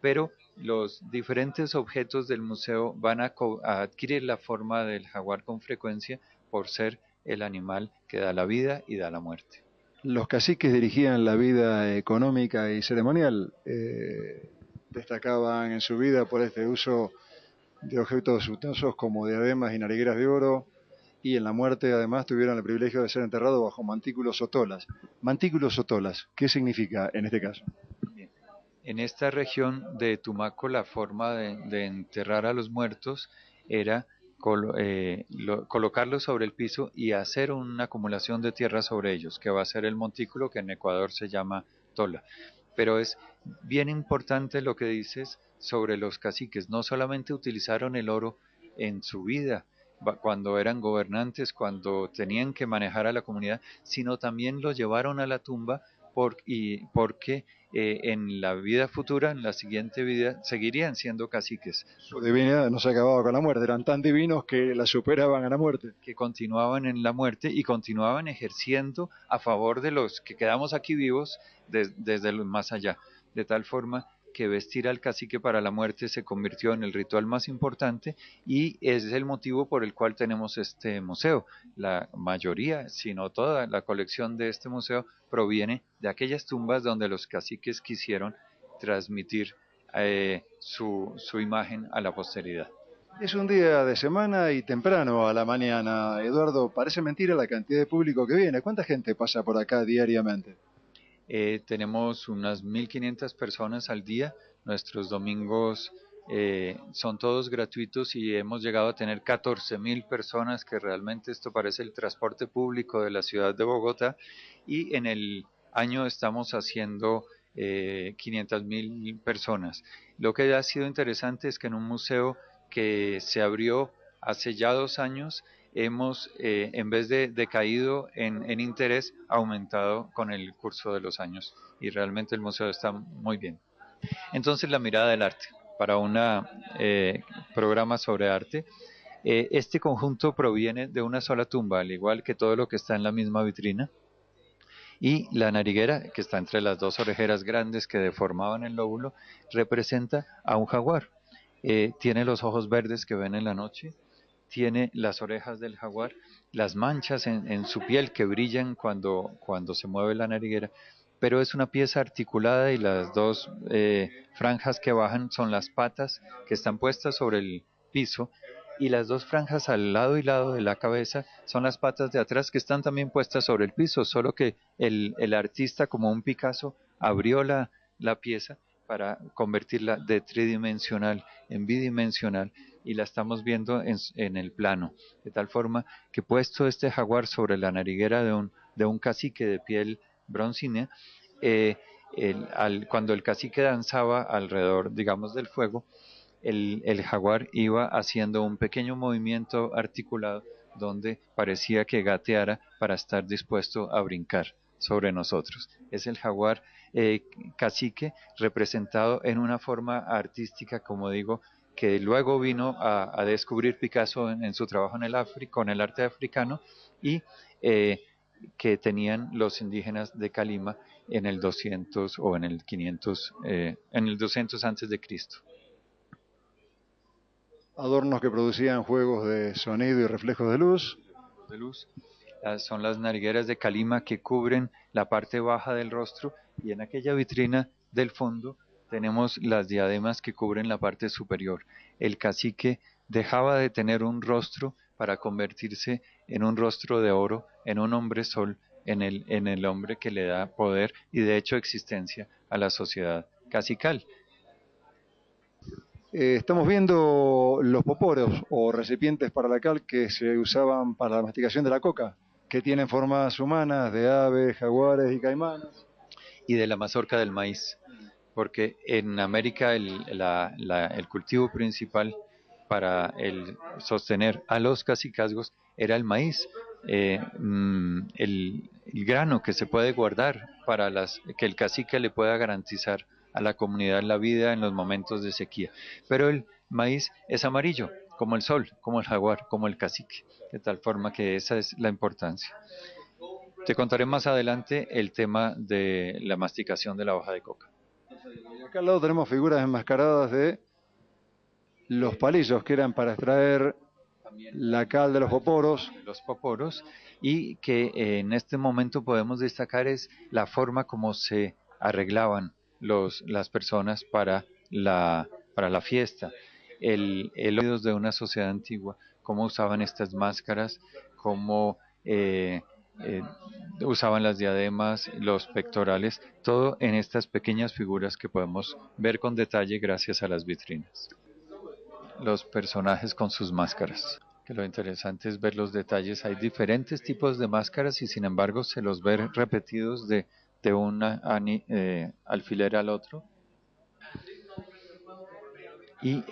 Pero los diferentes objetos del museo van a adquirir la forma del jaguar con frecuencia por ser el animal que da la vida y da la muerte. Los caciques dirigían la vida económica y ceremonial. Destacaban en su vida por este uso de objetos suntuosos como diademas y narigueras de oro, y en la muerte además tuvieron el privilegio de ser enterrados bajo mantículos o tolas. Mantículos o tolas, ¿qué significa en este caso? Bien. En esta región de Tumaco la forma de enterrar a los muertos era colocarlos sobre el piso y hacer una acumulación de tierra sobre ellos, que va a ser el montículo, que en Ecuador se llama tola. Pero es bien importante lo que dices sobre los caciques. No solamente utilizaron el oro en su vida, cuando eran gobernantes, cuando tenían que manejar a la comunidad, sino también lo llevaron a la tumba porque en la vida futura, en la siguiente vida, seguirían siendo caciques. Su divinidad no se acababa con la muerte, eran tan divinos que la superaban a la muerte. Que continuaban en la muerte y continuaban ejerciendo a favor de los que quedamos aquí vivos desde el más allá. De tal forma que vestir al cacique para la muerte se convirtió en el ritual más importante y es el motivo por el cual tenemos este museo. La mayoría, si no toda, la colección de este museo proviene de aquellas tumbas donde los caciques quisieron transmitir su imagen a la posteridad. Es un día de semana y temprano a la mañana. Eduardo, parece mentira la cantidad de público que viene. ¿Cuánta gente pasa por acá diariamente? Tenemos unas 1.500 personas al día. Nuestros domingos son todos gratuitos y hemos llegado a tener 14.000 personas, que realmente esto parece el transporte público de la ciudad de Bogotá. Y en el año estamos haciendo 500.000 personas. Lo que ha sido interesante es que en un museo que se abrió hace ya 2 años, hemos, en vez de decaído en interés, aumentado con el curso de los años y realmente el museo está muy bien. Entonces, la mirada del arte para un programa sobre arte. Este conjunto proviene de una sola tumba, al igual que todo lo que está en la misma vitrina, y la nariguera, que está entre las dos orejeras grandes que deformaban el lóbulo, representa a un jaguar. Tiene los ojos verdes que ven en la noche, tiene las orejas del jaguar, las manchas en su piel que brillan cuando se mueve la nariguera, pero es una pieza articulada y las dos franjas que bajan son las patas que están puestas sobre el piso, y las dos franjas al lado y lado de la cabeza son las patas de atrás que están también puestas sobre el piso, solo que el artista, como un Picasso, abrió la pieza para convertirla de tridimensional en bidimensional, y la estamos viendo en el plano, de tal forma que puesto este jaguar sobre la nariguera de un cacique de piel broncínea, cuando el cacique danzaba alrededor, digamos, del fuego, el jaguar iba haciendo un pequeño movimiento articulado donde parecía que gateara para estar dispuesto a brincar sobre nosotros. Es el jaguar cacique representado en una forma artística, como digo, que luego vino a descubrir Picasso en su trabajo con el arte africano, y que tenían los indígenas de Calima en el 200 o en el 500, en el 200 antes de Cristo. Adornos que producían juegos de sonido y reflejos de luz. Son las narigueras de Calima que cubren la parte baja del rostro, y en aquella vitrina del fondo tenemos las diademas que cubren la parte superior. El cacique dejaba de tener un rostro para convertirse en un rostro de oro, en un hombre sol, en el hombre que le da poder y de hecho existencia a la sociedad cacical. Estamos viendo los poporos o recipientes para la cal que se usaban para la masticación de la coca, que tienen formas humanas de aves, jaguares y caimanes. Y de la mazorca del maíz, porque en América el cultivo principal para sostener a los cacicazgos era el maíz, el grano que se puede guardar para que el cacique le pueda garantizar a la comunidad la vida en los momentos de sequía. Pero el maíz es amarillo, como el sol, como el jaguar, como el cacique, de tal forma que esa es la importancia. Te contaré más adelante el tema de la masticación de la hoja de coca. Y acá al lado tenemos figuras enmascaradas de los palillos que eran para extraer la cal de los poporos. Los poporos, y que en este momento podemos destacar es la forma como se arreglaban las personas para la fiesta. El oídos de una sociedad antigua, cómo usaban estas máscaras, cómo usaban las diademas, los pectorales, todo en estas pequeñas figuras que podemos ver con detalle gracias a las vitrinas. Los personajes con sus máscaras. Que lo interesante es ver los detalles. Hay diferentes tipos de máscaras y sin embargo se los ve repetidos de un alfiler al otro. Y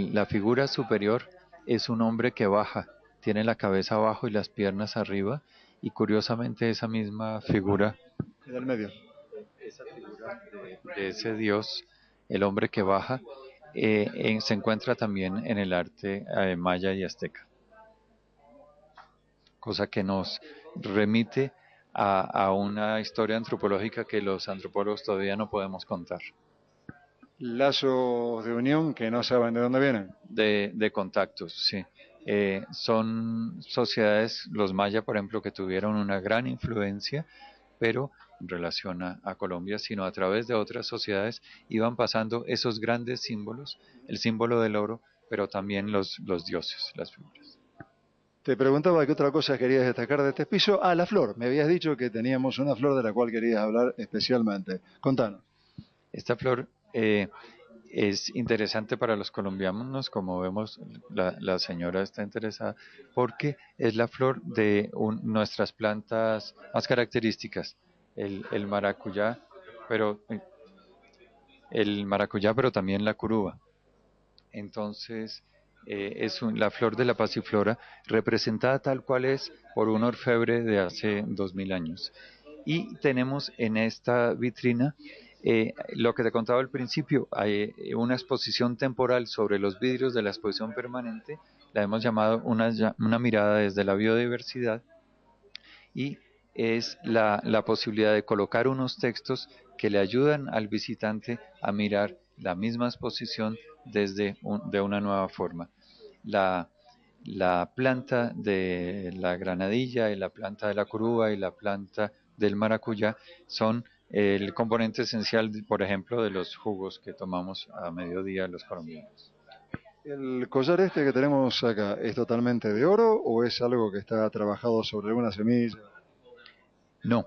la figura superior es un hombre que baja, tiene la cabeza abajo y las piernas arriba, y curiosamente esa misma figura del medio, esa figura de ese dios, el hombre que baja, se encuentra también en el arte maya y azteca, cosa que nos remite a una historia antropológica que los antropólogos todavía no podemos contar. Lazos de unión que no saben de dónde vienen. De contactos, sí. Son sociedades, los mayas, por ejemplo, que tuvieron una gran influencia, pero en relación a Colombia, sino a través de otras sociedades iban pasando esos grandes símbolos, el símbolo del oro, pero también los dioses, las figuras. Te preguntaba qué otra cosa querías destacar de este piso. Ah, la flor. Me habías dicho que teníamos una flor de la cual querías hablar especialmente. Contanos. Esta flor es interesante para los colombianos, como vemos, la señora está interesada, porque es la flor de nuestras plantas más características, el maracuyá, pero pero también la curuba. Entonces, la flor de la pasiflora, representada tal cual es por un orfebre de hace 2000 años. Y tenemos en esta vitrina lo que te contaba al principio, hay una exposición temporal sobre los vidrios de la exposición permanente, la hemos llamado una mirada desde la biodiversidad, y es la posibilidad de colocar unos textos que le ayudan al visitante a mirar la misma exposición de una nueva forma. La, la planta de la granadilla y la planta de la curuba y la planta del maracuyá son el componente esencial, por ejemplo, de los jugos que tomamos a mediodía los colombianos. ¿El collar este que tenemos acá es totalmente de oro o es algo que está trabajado sobre alguna semilla? No,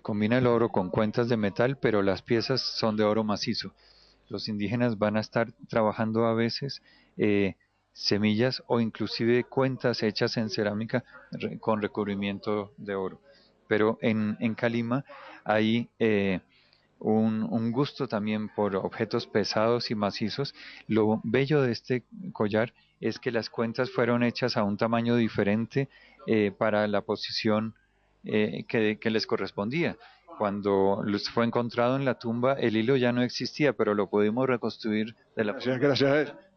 combina el oro con cuentas de metal, pero las piezas son de oro macizo. Los indígenas van a estar trabajando a veces semillas o inclusive cuentas hechas en cerámica con recubrimiento de oro. Pero en Calima hay un gusto también por objetos pesados y macizos. Lo bello de este collar es que las cuentas fueron hechas a un tamaño diferente para la posición que les correspondía. Cuando fue encontrado en la tumba, el hilo ya no existía, pero lo pudimos reconstruir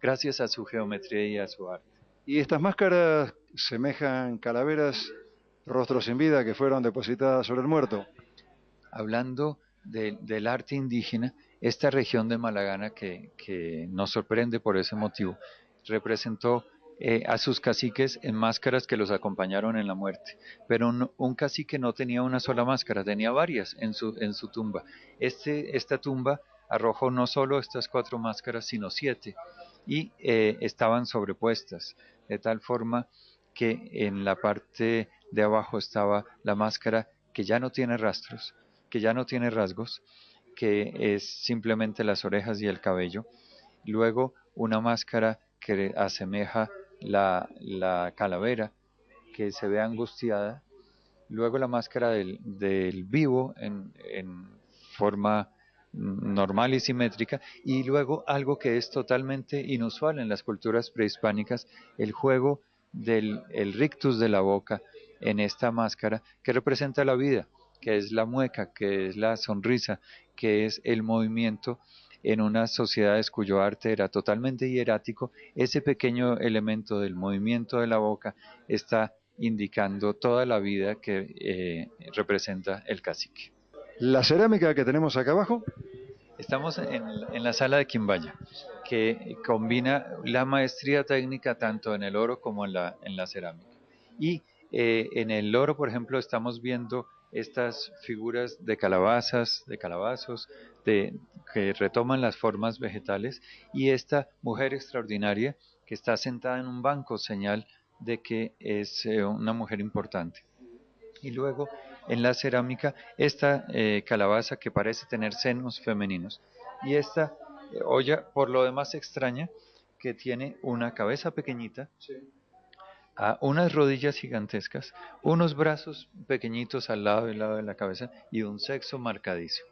gracias a su geometría y a su arte. ¿Y estas máscaras semejan calaveras, rostros sin vida que fueron depositadas sobre el muerto? Hablando del arte indígena, esta región de Malagana que nos sorprende por ese motivo, representó a sus caciques en máscaras que los acompañaron en la muerte. Pero un cacique no tenía una sola máscara, tenía varias en su tumba. Esta tumba arrojó no solo estas 4 máscaras, sino 7, y estaban sobrepuestas, de tal forma que en la parte de abajo estaba la máscara que ya no tiene rastros, que ya no tiene rasgos, que es simplemente las orejas y el cabello. Luego una máscara que asemeja la calavera, que se ve angustiada. Luego la máscara del vivo en forma normal y simétrica. Y luego algo que es totalmente inusual en las culturas prehispánicas, el juego el rictus de la boca en esta máscara que representa la vida, que es la mueca, que es la sonrisa, que es el movimiento en unas sociedades cuyo arte era totalmente hierático. Ese pequeño elemento del movimiento de la boca está indicando toda la vida que representa el cacique. La cerámica que tenemos acá abajo. Estamos en la sala de Quimbaya, que combina la maestría técnica tanto en el oro como en la cerámica. Y en el oro, por ejemplo, estamos viendo estas figuras de calabazas, de calabazos, que retoman las formas vegetales, y esta mujer extraordinaria que está sentada en un banco, señal de que es una mujer importante. Y luego en la cerámica esta calabaza que parece tener senos femeninos, y esta olla por lo demás extraña, que tiene una cabeza pequeñita, unas rodillas gigantescas, unos brazos pequeñitos al lado de la cabeza y un sexo marcadísimo.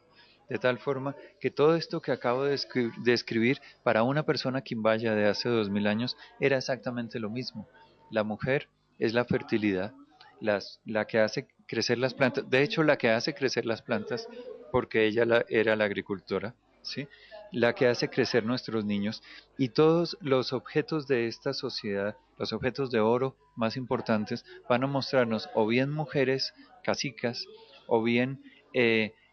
De tal forma que todo esto que acabo de describir para una persona quimbaya de hace 2000 años era exactamente lo mismo. La mujer es la fertilidad, la que hace crecer las plantas, de hecho la que hace crecer las plantas, porque ella era la agricultora, ¿sí? La que hace crecer nuestros niños, y todos los objetos de esta sociedad, los objetos de oro más importantes, van a mostrarnos o bien mujeres cacicas, o bien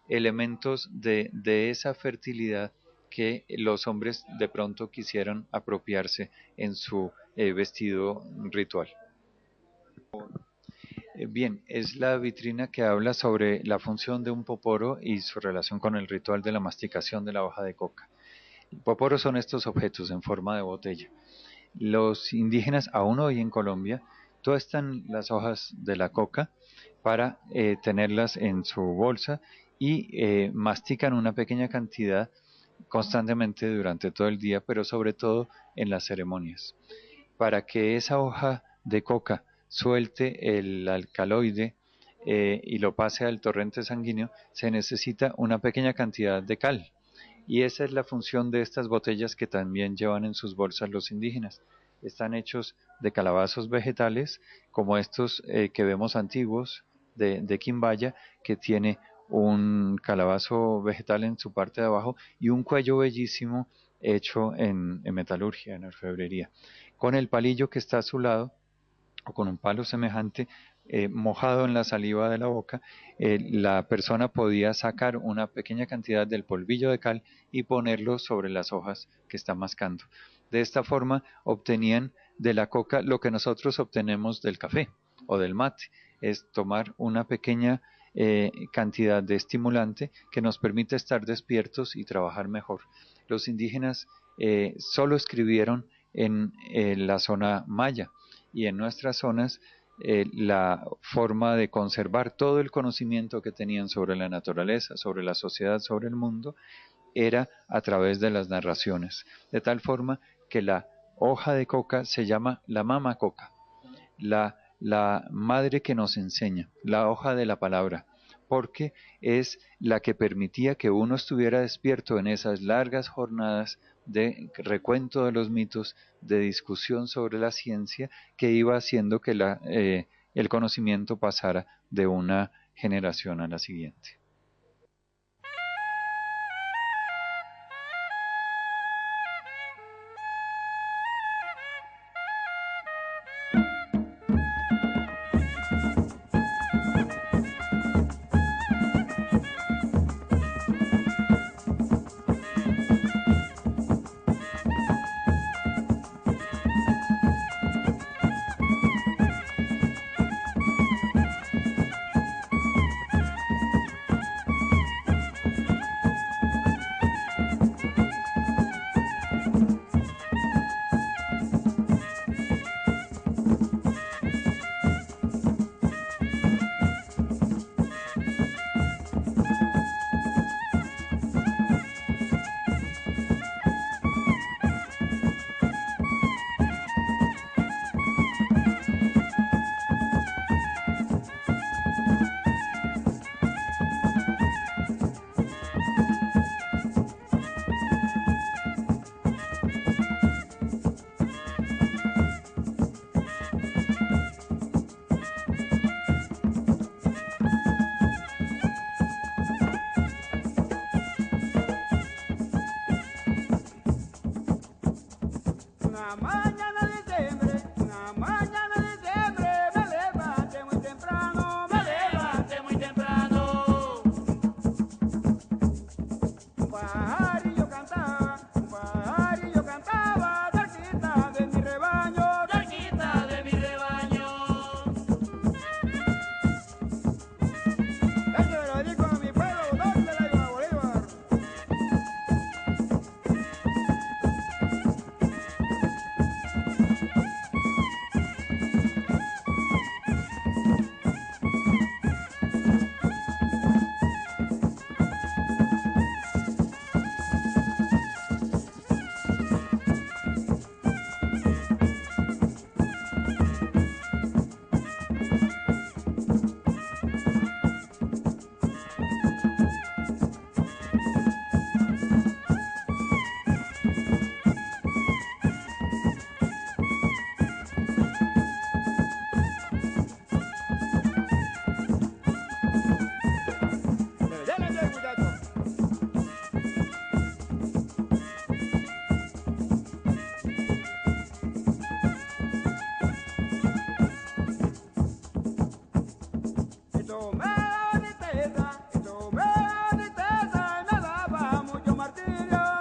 elementos de esa fertilidad que los hombres de pronto quisieran apropiarse en su vestido ritual. Bien, es la vitrina que habla sobre la función de un poporo y su relación con el ritual de la masticación de la hoja de coca. El poporo son estos objetos en forma de botella. Los indígenas, aún hoy en Colombia, tuestan las hojas de la coca para tenerlas en su bolsa y mastican una pequeña cantidad constantemente durante todo el día, pero sobre todo en las ceremonias. Para que esa hoja de coca suelte el alcaloide y lo pase al torrente sanguíneo, se necesita una pequeña cantidad de cal. Y esa es la función de estas botellas que también llevan en sus bolsas los indígenas. Están hechos de calabazos vegetales, como estos que vemos antiguos de Quimbaya, que tiene un calabazo vegetal en su parte de abajo y un cuello bellísimo hecho en metalurgia, en orfebrería. Con el palillo que está a su lado, o con un palo semejante, mojado en la saliva de la boca, la persona podía sacar una pequeña cantidad del polvillo de cal y ponerlo sobre las hojas que está mascando. De esta forma obtenían de la coca lo que nosotros obtenemos del café o del mate, es tomar una pequeña cantidad de estimulante que nos permite estar despiertos y trabajar mejor. Los indígenas solo escribieron en la zona maya, y en nuestras zonas la forma de conservar todo el conocimiento que tenían sobre la naturaleza, sobre la sociedad, sobre el mundo, era a través de las narraciones, de tal forma que la hoja de coca se llama la mama coca, la madre que nos enseña, la hoja de la palabra, porque es la que permitía que uno estuviera despierto en esas largas jornadas de recuento de los mitos, de discusión sobre la ciencia, que iba haciendo que el conocimiento pasara de una generación a la siguiente.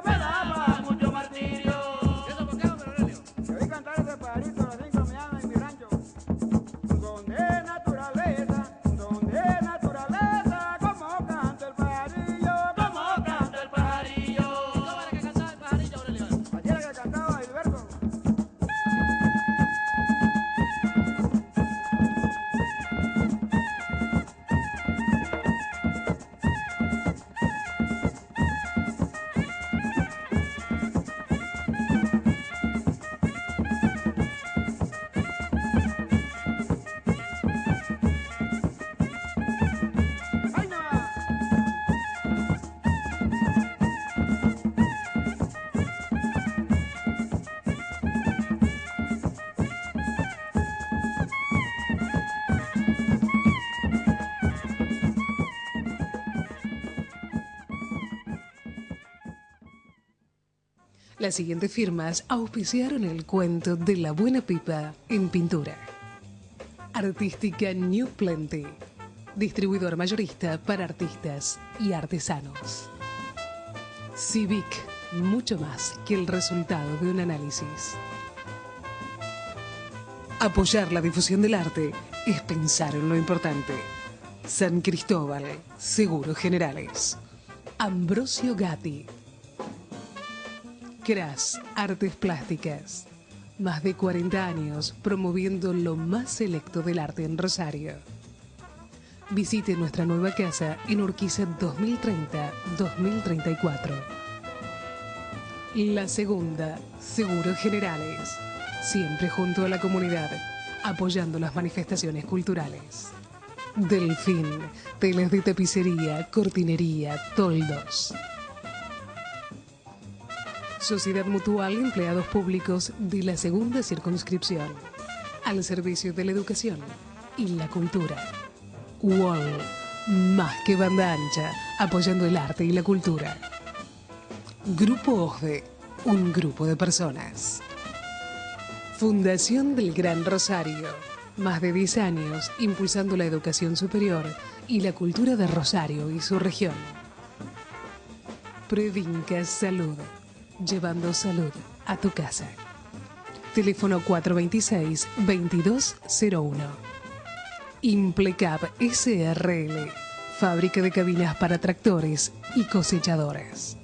Me Las siguientes firmas auspiciaron el cuento de la buena pipa en pintura. Artística New Plenty, distribuidor mayorista para artistas y artesanos. Civic, mucho más que el resultado de un análisis. Apoyar la difusión del arte es pensar en lo importante. San Cristóbal, Seguros Generales. Ambrosio Gatti. Cras, Artes Plásticas. Más de 40 años promoviendo lo más selecto del arte en Rosario. Visite nuestra nueva casa en Urquiza 2030-2034. La Segunda, Seguros Generales. Siempre junto a la comunidad, apoyando las manifestaciones culturales. Delfín, telas de tapicería, cortinería, toldos. Sociedad Mutual Empleados Públicos de la Segunda Circunscripción. Al servicio de la educación y la cultura. Wall, más que banda ancha, apoyando el arte y la cultura. Grupo OSDE, un grupo de personas. Fundación del Gran Rosario, más de 10 años impulsando la educación superior y la cultura de Rosario y su región. Previnca Salud, llevando salud a tu casa. Teléfono 426-2201. Implecab SRL, fábrica de cabinas para tractores y cosechadoras.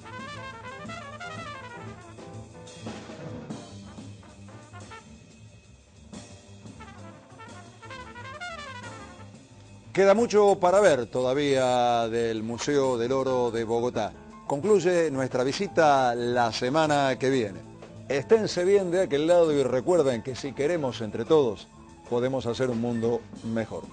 Queda mucho para ver todavía del Museo del Oro de Bogotá. Concluye nuestra visita la semana que viene. Esténse bien de aquel lado y recuerden que si queremos entre todos, podemos hacer un mundo mejor.